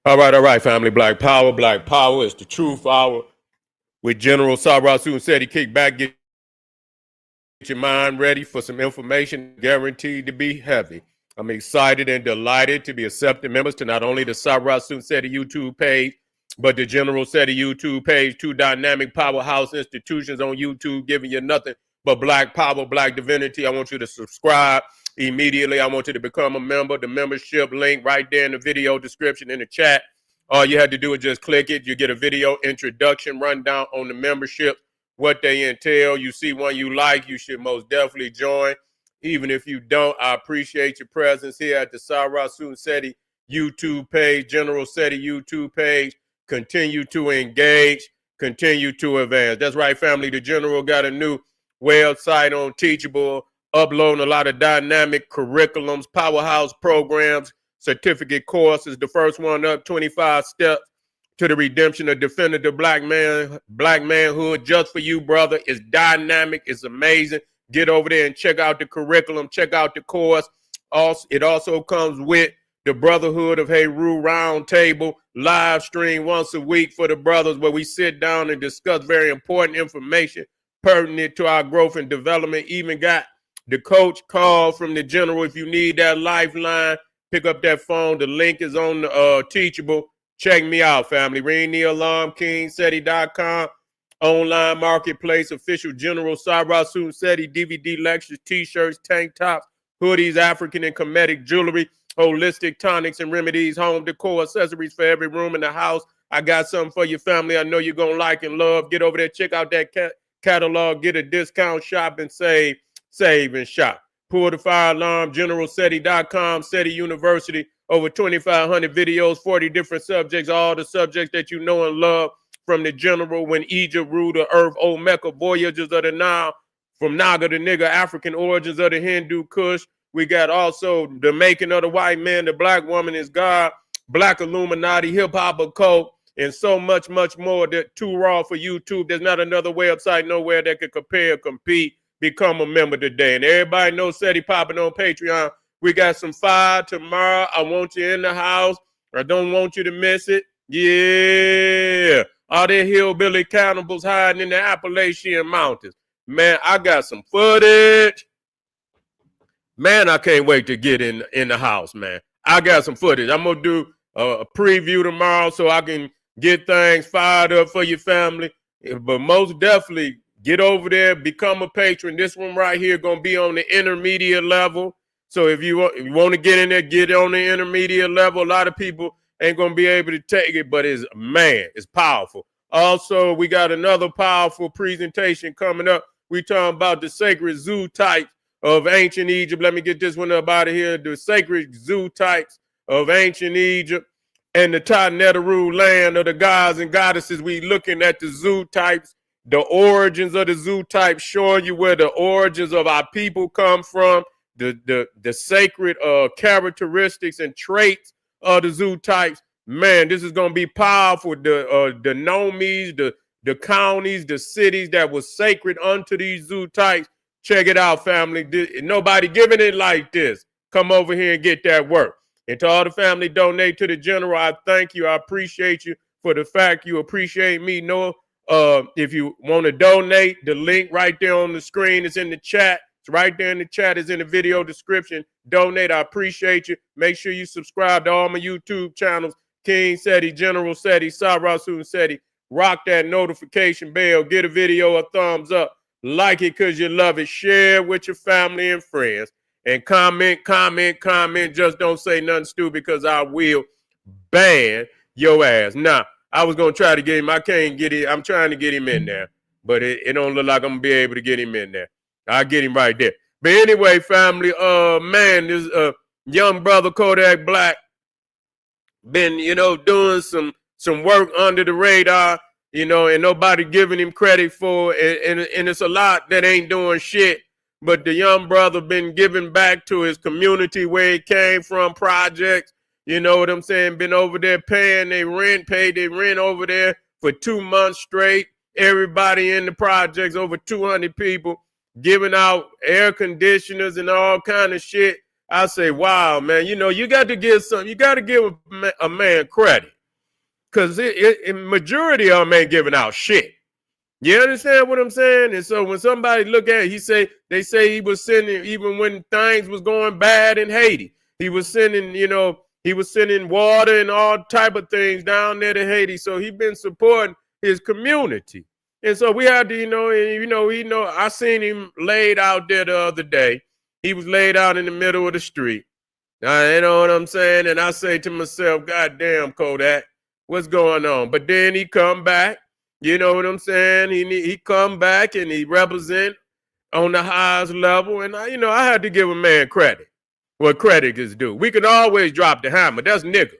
All right, family. Black Power. Black Power is the truth hour with General Sarasu said he kick back, get your mind ready for some information guaranteed to be heavy. I'm excited and delighted to be accepting members to not only the Sarasu Seti YouTube page, but the General Seti YouTube page, two dynamic powerhouse institutions on YouTube giving you nothing but black power, black divinity. I want you to subscribe immediately. I want you to become a member. The membership link right there in the video description in the chat. All you had to do is just click it. You get a video introduction rundown on the membership, what they entail. You see one you like, you should most definitely join. Even if you don't, I appreciate your presence here at the Sarasu Seti YouTube page, General Seti YouTube page. Continue to engage, continue to advance. That's right, family. The General got a new website on Teachable, uploading a lot of dynamic curriculums, powerhouse programs, certificate courses. The first one up, 25 steps to the redemption of definitive black manhood, just for you, brother. It's dynamic, it's amazing. Get over there and check out the curriculum, check out the course. Also, it also comes with the Brotherhood of Heru Roundtable live stream once a week for the brothers, where we sit down and discuss very important information pertinent to our growth and development. Even got the coach call from the General. If you need that lifeline, pick up that phone. The link is on the Teachable. Check me out, family. Ring the alarm, KingSeti.com, online marketplace, official General Sarasu Seti, DVD lectures, t-shirts, tank tops, hoodies, African and Kemetic jewelry, holistic tonics and remedies, home decor, accessories for every room in the house. I got something for your family I know you're going to like and love. Get over there, check out that catalog, get a discount, shop and save and shop. Pull the fire alarm, GeneralSeti.com, Seti University. Over 2,500 videos, 40 different subjects, all the subjects that you know and love from the General, when Egypt ruled the earth, old Mecca, voyages of the Nile, from Naga to nigga, African origins of the Hindu Kush. We got also the making of the white man, the black woman is God, black Illuminati, hip-hop occult, and so much, much more. That too raw for YouTube. There's not another website nowhere that can compare, compete. Become a member today. And everybody knows Seti popping on Patreon. We got some fire tomorrow. I want you in the house. I don't want you to miss it. Yeah. All the hillbilly cannibals hiding in the Appalachian Mountains. Man, I got some footage. Man, I can't wait to get in the house, man. I got some footage. I'm going to do a preview tomorrow so I can get things fired up for your family. But most definitely, get over there, become a patron. This one right here going to be on the intermediate level. So if you want to get in there, get on the intermediate level. A lot of people ain't going to be able to take it, but it's powerful. Also, we got another powerful presentation coming up. We talking about the sacred zoo types of ancient Egypt. Let me get this one up out of here. The sacred zoo types of ancient Egypt and the Taneteru land of the gods and goddesses. We looking at the zoo types, the origins of the zoo types, showing you where the origins of our people come from. The sacred characteristics and traits of the zoo types. Man, this is going to be powerful. The nomes, the counties, the cities that was sacred unto these zoo types. Check it out, family. Nobody giving it like this. Come over here and get that work. And to all the family donate to the General, I thank you. I appreciate you for the fact you appreciate me. Know if you want to donate, the link right there on the screen is in the chat. It's right there in the chat. It's in the video description. Donate. I appreciate you. Make sure you subscribe to all my YouTube channels. King Seti, General Seti, Sarasu Seti. Rock that notification bell. Get a video a thumbs up. Like it because you love it. Share with your family and friends. And comment. Just don't say nothing stupid because I will ban your ass. Now, I was going to try to get him. I can't get him. I'm trying to get him in there. But it don't look like I'm going to be able to get him in there. I'll get him right there. But anyway, family, man, this young brother Kodak Black been, doing some work under the radar, and nobody giving him credit for it. And it's a lot that ain't doing shit. But the young brother been giving back to his community where he came from, projects. You know what I'm saying? Been over there paid their rent over there for 2 months straight. Everybody in the projects, over 200 people, giving out air conditioners and all kind of shit. I say, wow, man, you got to give you got to give a man credit. because majority of them ain't giving out shit. You understand what I'm saying? And so when somebody look at it, they say he was sending, even when things was going bad in Haiti, he was sending, he was sending water and all type of things down there to Haiti. So he been supporting his community. And so we had to, I seen him laid out there the other day. He was laid out in the middle of the street. You know what I'm saying? And I say to myself, God damn, Kodak, what's going on? But then he come back, you know what I'm saying? He come back and he represent on the highest level. And I had to give a man credit. What credit is due. We can always drop the hammer. That's niggas.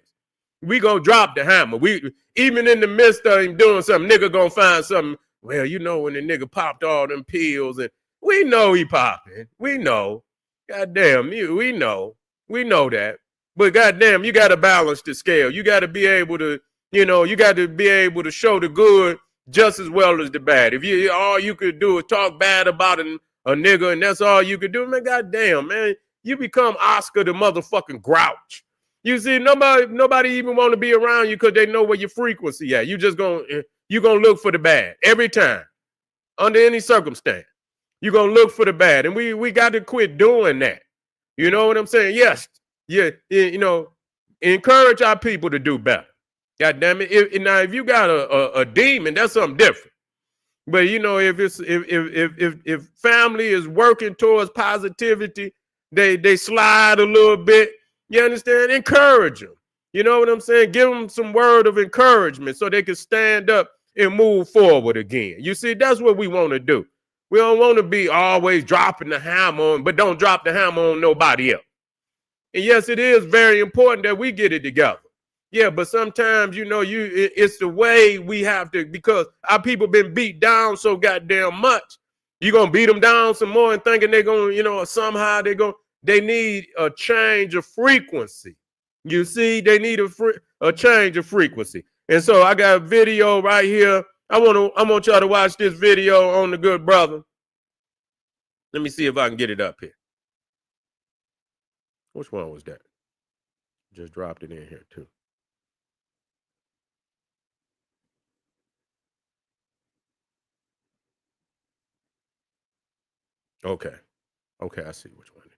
We gonna drop the hammer. We even in the midst of him doing something, nigga gonna find something. Well, when the nigga popped all them pills, and we know he popping. We know. Goddamn, we know. We know that. But goddamn, you gotta balance the scale. You gotta be able to, you gotta be able to show the good just as well as the bad. If all you could do is talk bad about a nigga and that's all you could do, man, goddamn, man, you become Oscar the motherfucking Grouch. You see, nobody even want to be around you because they know where your frequency at. You gonna look for the bad every time, under any circumstance. You gonna look for the bad, and we got to quit doing that. You know what I'm saying? Yes, yeah, encourage our people to do better. God damn it! If you got a demon, that's something different. But if family is working towards positivity, they slide a little bit. You understand? Encourage them. You know what I'm saying? Give them some word of encouragement so they can stand up and move forward again. You see, that's what we want to do. We don't want to be always dropping the hammer on, but don't drop the hammer on nobody else. And yes, it is very important that we get it together. Yeah, but sometimes, it's the way we have to, because our people been beat down so goddamn much. You're going to beat them down some more and thinking they're going to, somehow they need a change of frequency. You see, they need a change of frequency. And so I got a video right here. I want y'all to watch this video on the good brother. Let me see if I can get it up here. Which one was that? Just dropped it in here too. Okay, I see which one it is.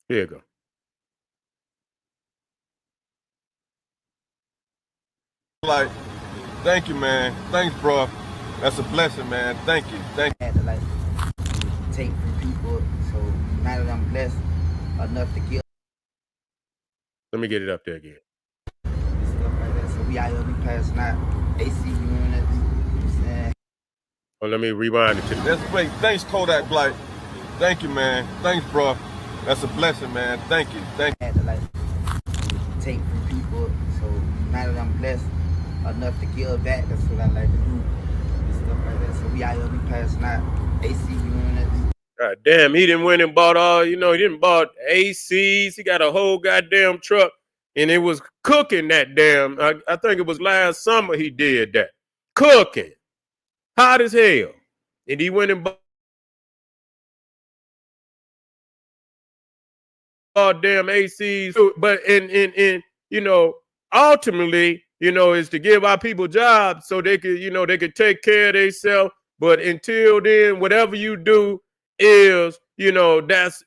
Here you go. Like, thank you, man. Thanks, bro. That's a blessing, man. Thank you. I had to take from people, so now that I'm blessed enough to give. Let me get it up there again. Stuff like that. So we out here, we passing out AC units. You know what I'm saying? Oh, let me rewind it to you. That's great. Thanks, Kodak Black. Thank you, man. Thanks, bro. That's a blessing, man. Thank you. I had to take from people, so now that I'm blessed enough to give back, that's what I like to do. Stuff like that. So we out here, we passing out AC units. God damn, he didn't went and bought he didn't bought ACs. He got a whole goddamn truck, and it was cooking that damn. I think it was last summer he did that. Cooking. Hot as hell. And he went and bought damn ACs. But ultimately, is to give our people jobs so they could take care of themselves. But until then, whatever you do is, that's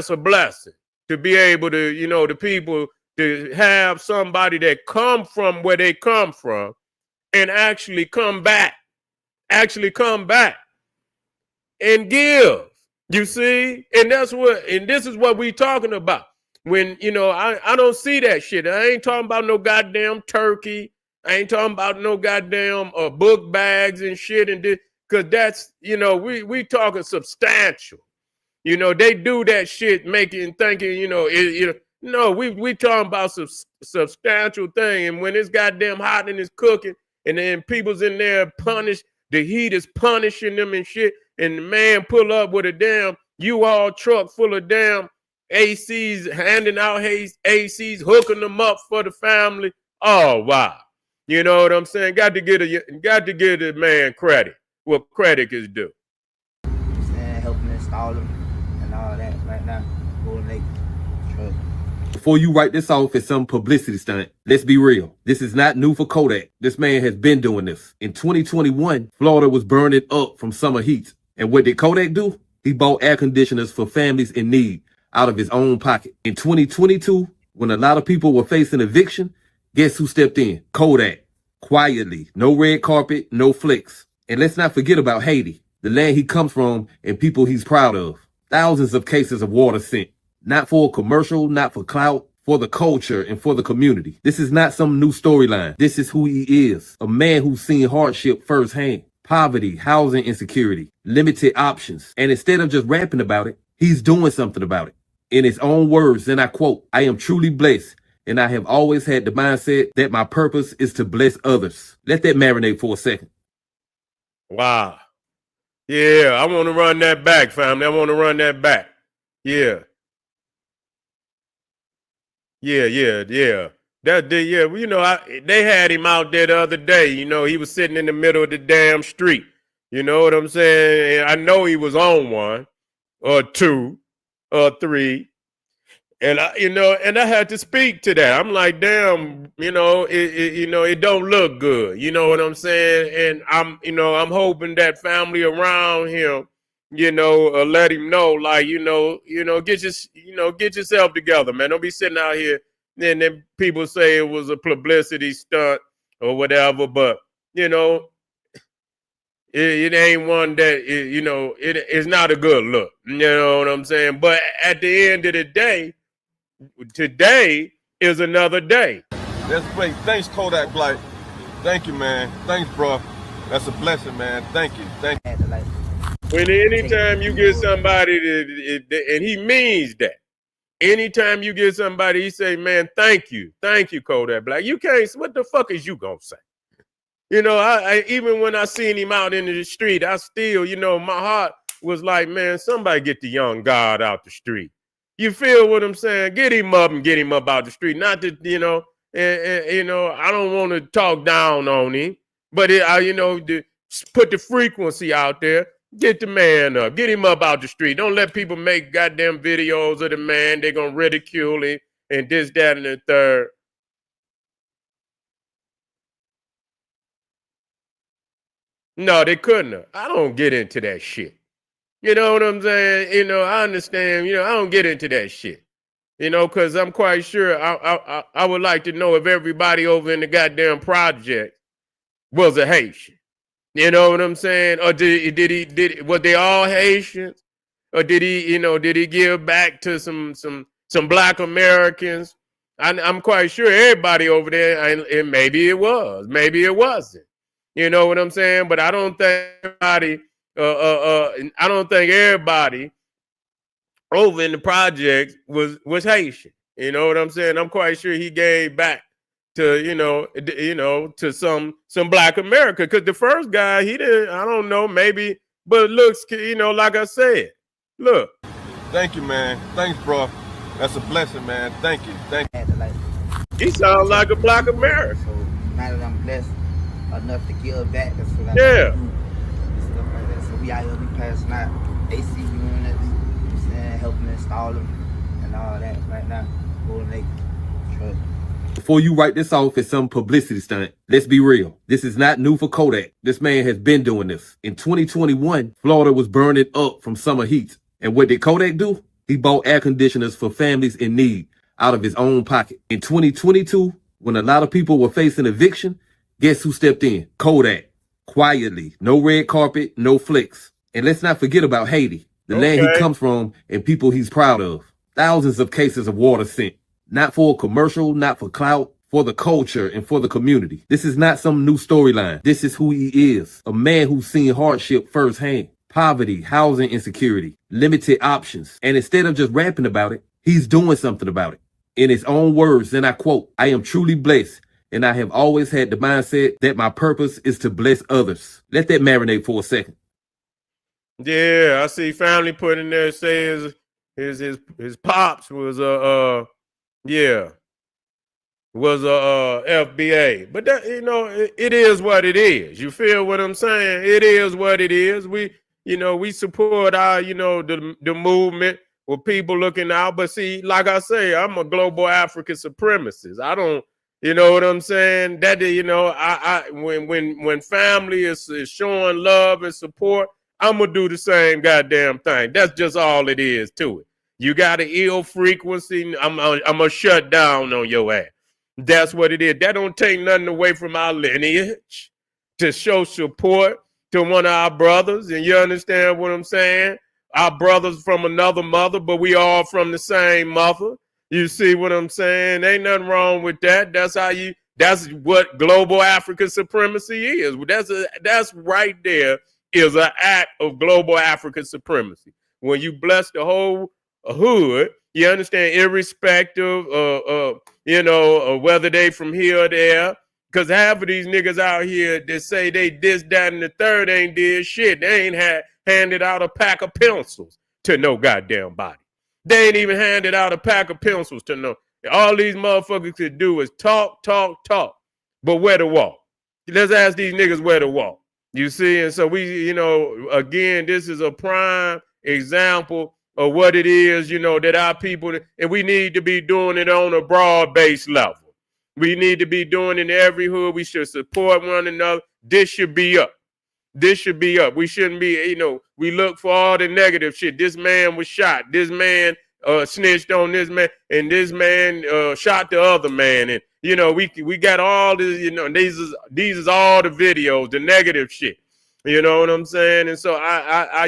a blessing to be able to, the people to have somebody that come from where they come from and actually come back and give. You see? And this is what we talking about. When, I don't see that shit. I ain't talking about no goddamn turkey. I ain't talking about no goddamn book bags and shit. And this, because that's, we talking substantial. They do that shit thinking, no, we talking about substantial thing. And when it's goddamn hot and it's cooking, and then people's in there punished, the heat is punishing them and shit. And the man pull up with a damn U-Haul truck full of damn ACs, handing out ACs, hooking them up for the family. Oh, wow. You know what I'm saying? Got to give a man credit. What credit is due. I'm saying, helping install them and all that right now. Golden Lake truck. Before you write this off as some publicity stunt, let's be real. This is not new for Kodak. This man has been doing this. In 2021, Florida was burning up from summer heat. And what did Kodak do? He bought air conditioners for families in need out of his own pocket. In 2022, when a lot of people were facing eviction, guess who stepped in? Kodak. Quietly. No red carpet, no flicks. And let's not forget about Haiti, the land he comes from and people he's proud of. Thousands of cases of water sent. Not for a commercial, not for clout, for the culture and for the community. This is not some new storyline. This is who he is. A man who's seen hardship firsthand. Poverty, housing insecurity, limited options. And instead of just rapping about it, he's doing something about it. In his own words, and I quote, "I am truly blessed, and I have always had the mindset that my purpose is to bless others." Let that marinate for a second. Wow. Yeah, I want to run that back, family. I want to run that back. Yeah. Yeah. Well, you know, they had him out there the other day. You know, he was sitting in the middle of the damn street. You know what I'm saying? And I know he was on one or two or three. And I had to speak to that. I'm like, damn, it don't look good. You know what I'm saying? And I'm hoping that family around him, let him know, like, get yourself together, man. Don't be sitting out here. And then people say it was a publicity stunt or whatever, but it ain't one that it's not a good look. You know what I'm saying? But at the end of the day, today is another day. That's great. Thanks, Kodak Black. Thank you, man. Thanks, bro. That's a blessing, man. Thank you. When anytime you get somebody and he means that. Anytime you get somebody, he say, man, thank you, Kodak Black. You can't. What the fuck is you gonna say? I even when I seen him out in the street, I still, my heart was like, man, somebody get the young God out the street. You feel what I'm saying? Get him up out the street. Not that, I don't want to talk down on him, but put the frequency out there. Get the man up. Get him up out the street. Don't let people make goddamn videos of the man. They're going to ridicule him and this, that, and the third. No, they couldn't have. I don't get into that shit. You know what I'm saying? I understand. I don't get into that shit. Because I'm quite sure I would like to know if everybody over in the goddamn project was a Haitian. You know what I'm saying? Or were they all Haitians? Or did he give back to some Black Americans? I'm quite sure everybody over there, and maybe it was, maybe it wasn't. You know what I'm saying? But I don't think everybody over in the project was Haitian. You know what I'm saying? I'm quite sure he gave back to to some Black America, because the first guy, he didn't, I don't know, maybe, but it looks, like I said, look. Thank you, man. Thanks, bro. That's a blessing, man. Thank you. He sounds like a Black American. So now that I'm blessed enough to give back, that's what I Yeah. do. And stuff like that. So we out here, we passing out AC units, helping install them and all that right now. Golden Lake truck. Before you write this off as some publicity stunt, let's be real. This is not new for Kodak. This man has been doing this. In 2021, Florida was burning up from summer heat. And what did Kodak do? He bought air conditioners for families in need out of his own pocket. In 2022, when a lot of people were facing eviction, guess who stepped in? Kodak. Quietly. No red carpet, no flicks. And let's not forget about Haiti, the land he comes from and people he's proud of. Thousands of cases of water sent. Not for a commercial, not for clout, for the culture and for the community. This is not some new storyline. This is who he is. A man who's seen hardship firsthand. Poverty, housing insecurity, limited options. And instead of just rapping about it, he's doing something about it. In his own words, and I quote, "I am truly blessed, and I have always had the mindset that my purpose is to bless others." Let that marinate for a second. Yeah, I see family put in there, say his pops was was a FBA, but that, it is what it is. You feel what I'm saying? It is what it is. we support our, the movement with people looking out. But see, like I say, I'm a global African supremacist. I don't, you know what I'm saying? That, when family is showing love and support, I'm gonna do the same goddamn thing. That's just all it is to it. You got an ill frequency, I'm gonna shut down on your ass. That's what it is. That don't take nothing away from our lineage to show support to one of our brothers. And you understand what I'm saying? Our brothers from another mother, but we all from the same mother. You see what I'm saying? Ain't nothing wrong with that. That's what global African supremacy is. That's right there is an act of global African supremacy. When you bless the whole hood, you understand, irrespective of whether they from here or there, because half of these niggas out here that say they this, that, and the third ain't did shit. They ain't handed out a pack of pencils to no goddamn body. They ain't even handed out a pack of pencils to no. All these motherfuckers could do is talk, talk, talk. But where to walk? Let's ask these niggas where to walk. You see? And so we, again, this is a prime example of what it is, that our people, and we need to be doing it on a broad-based level. We need to be doing it in every hood. We should support one another. This should be up. This should be up. We shouldn't be, we look for all the negative shit. This man was shot. This man snitched on this man, and this man shot the other man. And, we got all this, these is all the videos, the negative shit. You know what I'm saying? And so I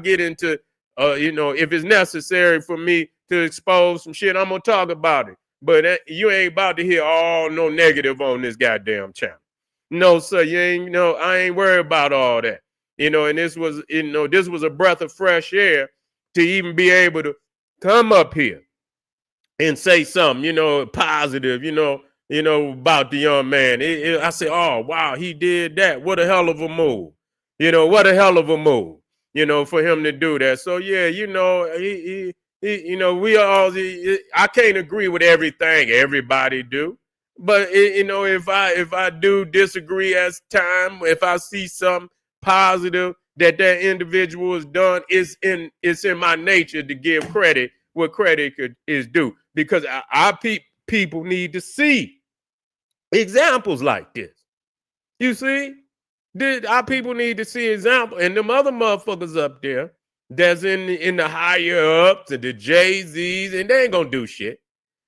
get into, if it's necessary for me to expose some shit, I'm going to talk about it. But you ain't about to hear all no negative on this goddamn channel. No, sir, you ain't, I ain't worried about all that. And this was, this was a breath of fresh air to even be able to come up here and say something, positive, about the young man. I say, oh, wow, he did that. What a hell of a move. What a hell of a move, for him to do that. So, yeah, we all, I can't agree with everything everybody do. But, if I do disagree as time, if I see something positive that individual has done, it's in my nature to give credit what credit is due. Because our people need to see examples like this. You see? Our people need to see examples. And them other motherfuckers up there that's in the higher ups and the Jay-Z's, and they ain't going to do shit.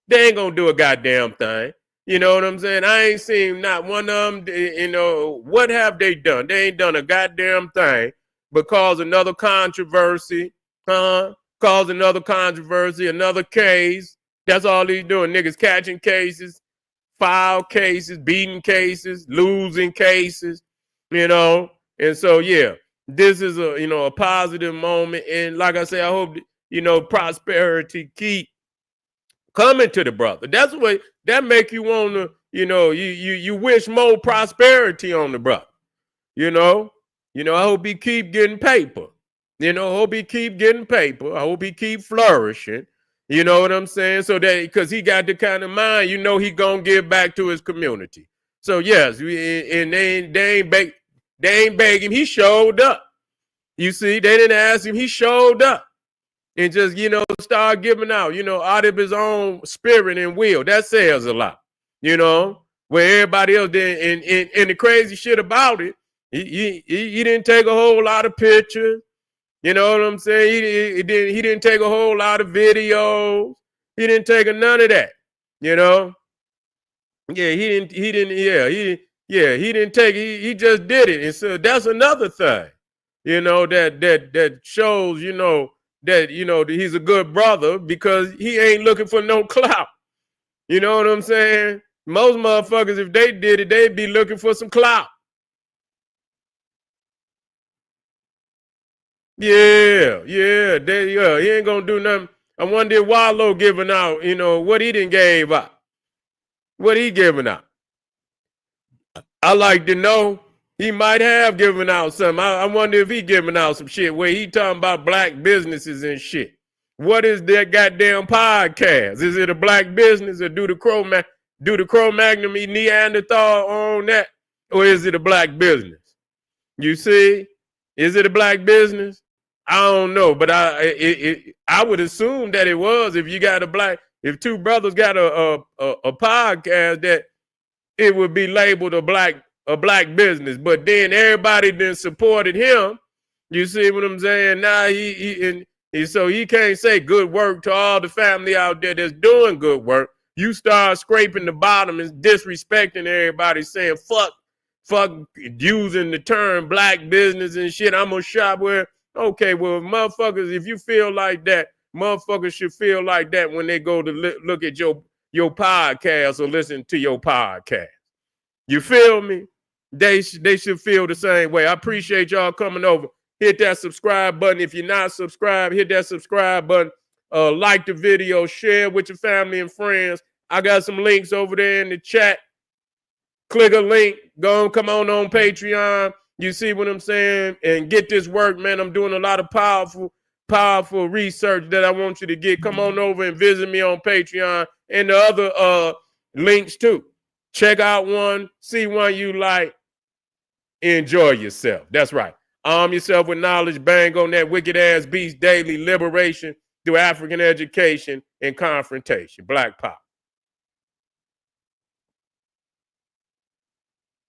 They ain't going to do a goddamn thing. You know what I'm saying? I ain't seen not one of them, what have they done? They ain't done a goddamn thing but cause another controversy, cause another controversy, another case. That's all he's doing. Niggas catching cases, file cases, beating cases, losing cases, And so, yeah, this is a positive moment. And like I say, I hope, prosperity keep coming to the brother. That's what that make you want to, you wish more prosperity on the brother. I hope he keep getting paper. I hope he keep getting paper. I hope he keep flourishing. You know what I'm saying? So that because he got the kind of mind, he gonna give back to his community. So yes, and they ain't beg him. He showed up. You see, they didn't ask him. He showed up. And just, start giving out, out of his own spirit and will. That says a lot, where everybody else did. And the crazy shit about it, he didn't take a whole lot of pictures. You know what I'm saying? He didn't take a whole lot of videos. He didn't take none of that, Yeah, he didn't take it. He just did it. And so that's another thing, that shows, that he's a good brother because he ain't looking for no clout. You know what I'm saying? Most motherfuckers, if they did it, they'd be looking for some clout. Yeah, he ain't gonna do nothing. I wonder if Wallow giving out, what he didn't gave out. What he giving out? I like to know. He might have given out something. I wonder if he giving out some shit where he talking about black businesses and shit. What is that goddamn podcast? Is it a black business or do the Cro-Magnon Neanderthal on that? Or is it a black business? You see? Is it a black business? I don't know, but I would assume that it was. If you got if two brothers got a podcast, that it would be labeled a black business. But then everybody then supported him. You see what I'm saying? Now so he can't say good work to all the family out there that's doing good work. You start scraping the bottom and disrespecting everybody, saying fuck using the term black business and shit. I'm gonna shop where. Okay, well, motherfuckers, if you feel like that, motherfuckers should feel like that when they go to look at your podcast or listen to your podcast. You feel me? They should feel the same way. I appreciate y'all coming over. Hit that subscribe button. If you're not subscribed, hit that subscribe button. Like the video, share with your family and friends. I got some links over there in the chat. Click a link. Come on Patreon. You see what I'm saying? And get this work, man. I'm doing a lot of powerful research that I want you to get. Come on over and visit me on Patreon and the other links too. Check out one, see one you like, enjoy yourself. That's right. Arm yourself with knowledge, bang on that wicked ass beast daily, liberation through African education and confrontation. Black Power.